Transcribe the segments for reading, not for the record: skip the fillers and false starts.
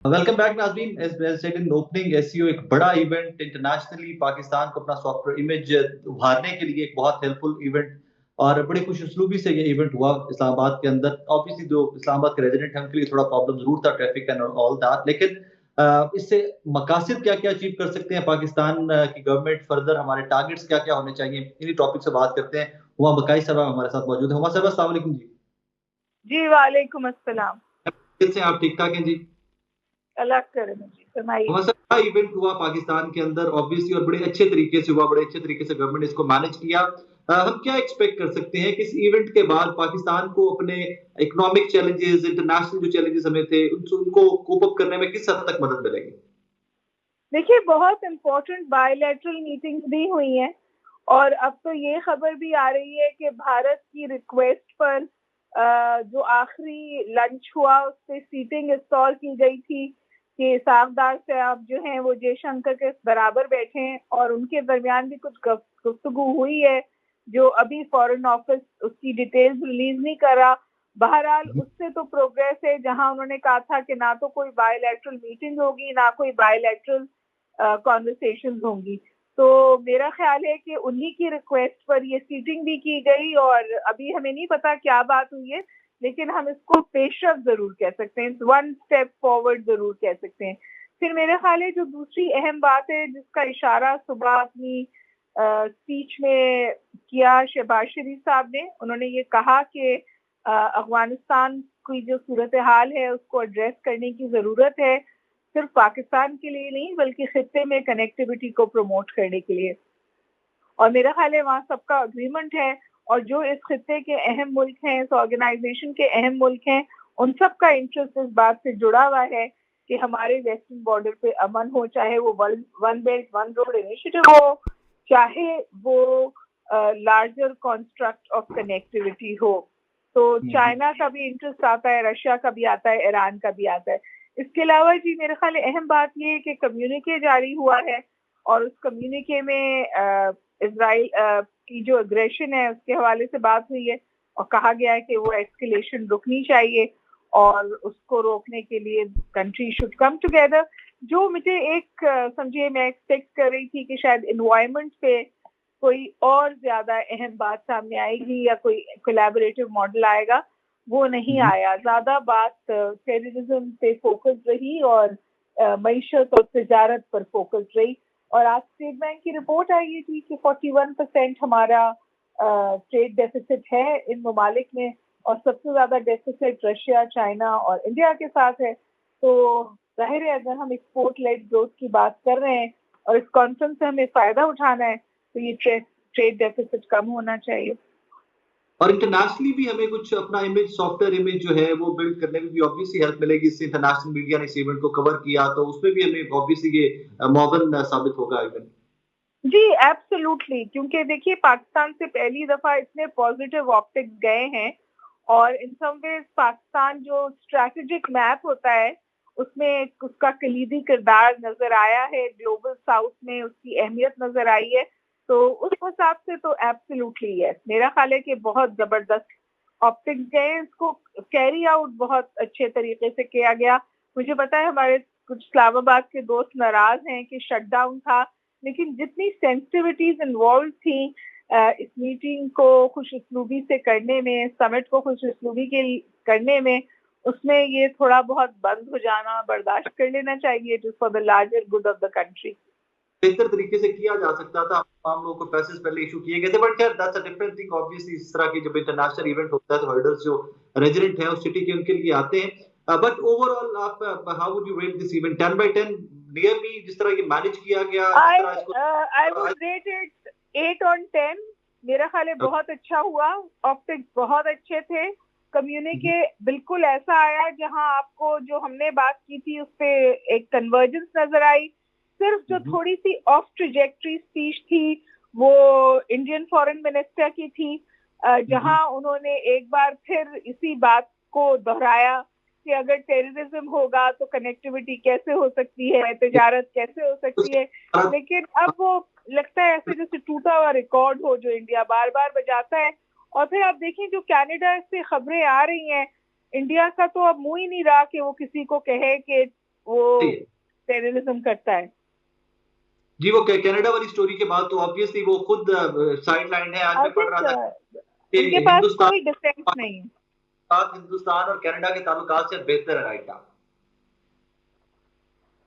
Welcome back नाज़रीन। As said in opening, SEO एक बड़ा इवेंट इंटरनेशनली पाकिस्तान को अपना सॉफ्टवेयर इमेज उभारने के लिए एक बहुत हेल्पफुल इवेंट और बड़ी खुश उसलूबी से ये इवेंट हुआ इस्लामाबाद के अंदर। ऑब्वियसली जो इस्लामाबाद के रेजिडेंट हैं उनके लिए थोड़ा प्रॉब्लम जरूर था, ट्रैफिक एंड ऑल दैट, लेकिन इससे मकासद क्या क्या अचीव कर सकते हैं पाकिस्तान की गवर्नमेंट, फर्दर हमारे टारगेट्स क्या क्या होने चाहिए, इन्हीं टॉपिक से बात करते हैं। हुमा बकाई साहब हमारे साथ मौजूद है। हुमा साहब अस्सलाम वालेकुम जी। जी वालेकुम अस्सलाम। कैसे हैं आप? ठीक ठाक हैं जी? अल्लाह करे जी, फरमाइए। हमारा बड़ा इवेंट हुआ पाकिस्तान के अंदर ऑब्वियसली, और बड़े अच्छे तरीके से हुआ, बड़े अच्छे तरीके से गवर्नमेंट इसको मैनेज किया। हम क्या एक्सपेक्ट कर सकते हैं कि इस इवेंट के बाद पाकिस्तान को अपने इकोनॉमिक चैलेंजेस, इंटरनेशनल जो चैलेंजेस हमें थे, उनको कोप अप करने में किस हद तक मदद मिलेगी? देखिए, बहुत इम्पोर्टेंट बायलैटरल मीटिंग्स भी हुई हैं और अब तो ये खबर भी आ रही है कि भारत की रिक्वेस्ट पर जो आखिरी लंच हुआ उस पर सीटिंग इंस्टॉल की गई थी कि साफदार साहब जो हैं वो जयशंकर के बराबर बैठे हैं और उनके दरमियान भी कुछ गुफ्तगू हुई है जो अभी फॉरेन ऑफिस उसकी डिटेल्स रिलीज नहीं कर रहा। बहरहाल उससे तो प्रोग्रेस है, जहां उन्होंने कहा था कि ना तो कोई बायलैटरल मीटिंग होगी ना कोई बायलैटरल कॉन्वर्सेशंस होंगी। तो मेरा ख्याल है कि उन्हीं की रिक्वेस्ट पर ये सीटिंग भी की गई और अभी हमें नहीं पता क्या बात हुई है, लेकिन हम इसको पेशरफ जरूर कह सकते हैं, वन स्टेप फॉरवर्ड जरूर कह सकते हैं। फिर मेरा ख्याल है जो दूसरी अहम बात है जिसका इशारा सुबह अपनी स्पीच में किया शहबाज शरीफ साहब ने, उन्होंने ये कहा कि अफगानिस्तान की जो सूरत हाल है उसको एड्रेस करने की ज़रूरत है, सिर्फ पाकिस्तान के लिए नहीं बल्कि खित्ते में कनेक्टिविटी को प्रमोट करने के लिए। और मेरा ख्याल है वहाँ सबका अग्रीमेंट है और जो इस खित्ते के अहम मुल्क हैं, इस ऑर्गेनाइजेशन के अहम मुल्क हैं, उन सब का इंटरेस्ट इस बात से जुड़ा हुआ है कि हमारे वेस्टर्न बॉर्डर पे अमन हो, चाहे वो one belt one road initiative हो, चाहे वो लार्जर कॉन्स्ट्रक्ट ऑफ कनेक्टिविटी हो। तो चाइना का भी इंटरेस्ट आता है, रशिया का भी आता है, ईरान का भी आता है। इसके अलावा जी मेरे ख्याल अहम बात ये है कि कम्युनिके जारी हुआ है और उस कम्युनिके में इजराइल की जो अग्रेशन है उसके हवाले से बात हुई है और कहा गया है कि वो एस्केलेशन रुकनी चाहिए और उसको रोकने के लिए कंट्री शुड कम टुगेदर। जो मुझे एक समझिए मैं एक्सपेक्ट कर रही थी कि शायद एनवायरनमेंट पे कोई और ज्यादा अहम बात सामने आएगी या कोई कोलैबोरेटिव मॉडल आएगा, वो नहीं आया। ज्यादा बात टेररिज्म पे फोकस रही और मईशत और तिजारत पर फोकस रही। और आज स्टेट बैंक की रिपोर्ट आई थी कि 41% हमारा ट्रेड डेफिसिट है इन ममालिक में और सबसे ज्यादा डेफिसिट रशिया, चाइना और इंडिया के साथ है। तो जाहिर है अगर हम एक्सपोर्ट लेड ग्रोथ की बात कर रहे हैं और इस कॉन्फ्रेंस से हमें फायदा उठाना है तो ये ट्रेड डेफिसिट कम होना चाहिए। और इंटरनेशनली भी हमें कुछ अपना इमेज, सॉफ्टवेयर इमेज जो है वो बिल्ड करने में भी ऑब्वियसली हेल्प मिलेगी। इससे इंटरनेशनल मीडिया ने इस इवेंट को कवर किया तो उसमें भी हमें ऑब्वियसली ये मौगन साबित होगा इवेंट। जी एब्सोल्युटली, क्योंकि देखिए पाकिस्तान से पहली दफा इतने पॉजिटिव ऑप्टिक्स गए हैं और इन सम वेज पाकिस्तान जो स्ट्रैटेजिक मैप होता है उसमें उसका कलीदी किरदार नजर आया है, ग्लोबल साउथ में उसकी अहमियत नजर आई है। तो उस हिसाब से तो एब्सोल्युटली है, मेरा ख्याल है कि बहुत जबरदस्त ऑप्टिक्स गए, इसको कैरी आउट बहुत अच्छे तरीके से किया गया। मुझे पता है हमारे कुछ इस्लामाबाद के दोस्त नाराज हैं कि शटडाउन था, लेकिन जितनी सेंसिटिविटीज इन्वॉल्व थी इस मीटिंग को खुश उसलूबी से करने में, समिट को खुश उसलूबी के करने में, उसमें ये थोड़ा बहुत बंद हो जाना बर्दाश्त कर लेना चाहिए, it is for the larger good of the country. बेहतर तरीके से किया जा सकता था। आम लोगों को पैसेज पहले इशू किए गए थे, बट खैर that's a different thing. Obviously इस तरह की जब इंटरनेशनल इवेंट होता है तो हर्डल्स जो रेजिडेंट है उस सिटी के उनके लिए आते हैं। बट ओवरऑल आप how would you rate this event 10 by 10? Nearly जिस तरह ये मैनेज किया गया, जिस तरह इसको I would rate it 8 on 10। मेरा ख्याल है बहुत अच्छा हुआ, ऑप्टिक्स बहुत अच्छे थे, कम्युनिके बिल्कुल ऐसा आया जहां आपको जो हमने बात की थी उस पे एक कन्वर्जेंस नजर आई। सिर्फ जो थोड़ी सी ऑफ ट्रेजेक्टरी स्पीच थी वो इंडियन फॉरेन मिनिस्टर की थी, जहां उन्होंने एक बार फिर इसी बात को दोहराया कि अगर टेररिज्म होगा तो कनेक्टिविटी कैसे हो सकती है, तिजारत कैसे हो सकती है। लेकिन अब वो लगता है ऐसे जैसे टूटा हुआ रिकॉर्ड हो जो इंडिया बार बार बजाता है। और फिर आप देखें जो कनाडा से खबरें आ रही हैं, इंडिया का तो अब मुंह ही नहीं रहा कि वो किसी को कहे कि वो टेररिज्म करता है। जी, वो कनाडा वाली स्टोरी के बाद तो ऑब्वियसली वो खुद साइड लाइन है। आज मैं पढ़ रहा था कि उनके पास कोई डिफेंस नहीं है। हिंदुस्तान और कनाडा के ताल्लुकात से बेहतर है राइट नाउ।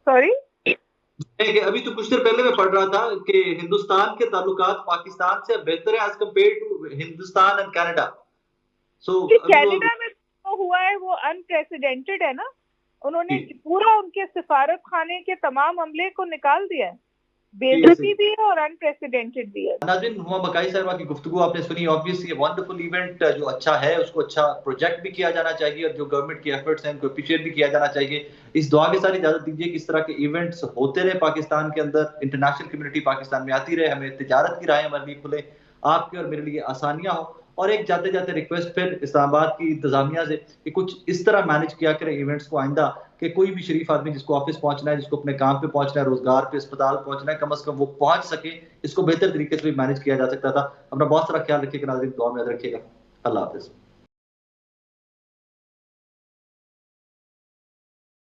सॉरी, अभी तो कुछ देर पहले मैं पढ़ रहा था कि हिंदुस्तान के ताल्लुकात पाकिस्तान से बेहतर है as compare to Hindustan and Canada. So Canada में जो हुआ है वो अनप्रेसिडेंटेड है ना, उन्होंने पूरा उनके सिफारत खाने के तमाम अमले को निकाल दिया है, बेइज्जती भी है और अनप्रेसिडेंटेड भी है। नाज़रीन, हुमा बकाई साहब की गुफ्तगू आपने सुनी। ऑब्वियसली वंडरफुल इवेंट जो अच्छा है उसको अच्छा प्रोजेक्ट भी किया जाना चाहिए और जो गवर्नमेंट की एफर्ट्स हैं उनको अप्रिशिएट भी किया जाना चाहिए। इस दुआ के साथ इजाजत दीजिए कि इस तरह के इवेंट्स होते रहे पाकिस्तान के अंदर, इंटरनेशनल कम्युनिटी पाकिस्तान में आती रहे, हमें तिजारत की राहें हमारे लिए खुले, आपके और मेरे लिए आसानियां हो। और एक जाते जाते रिक्वेस्ट फिर इस्लामाबाद की इंतजामिया से कि कुछ इस तरह मैनेज किया करें इवेंट्स को आइंदा कि कोई भी शरीफ आदमी जिसको ऑफिस पहुंचना है, जिसको अपने काम पे पहुंचना है, रोजगार पे, अस्पताल पहुंचना है, कम से कम वो पहुंच सके। इसको बेहतर तरीके से भी मैनेज किया जा सकता था। अपना बहुत सारा ख्याल रखिएगा नाज़रीन, दुआ में याद रखिएगा। अल्लाह हाफिज।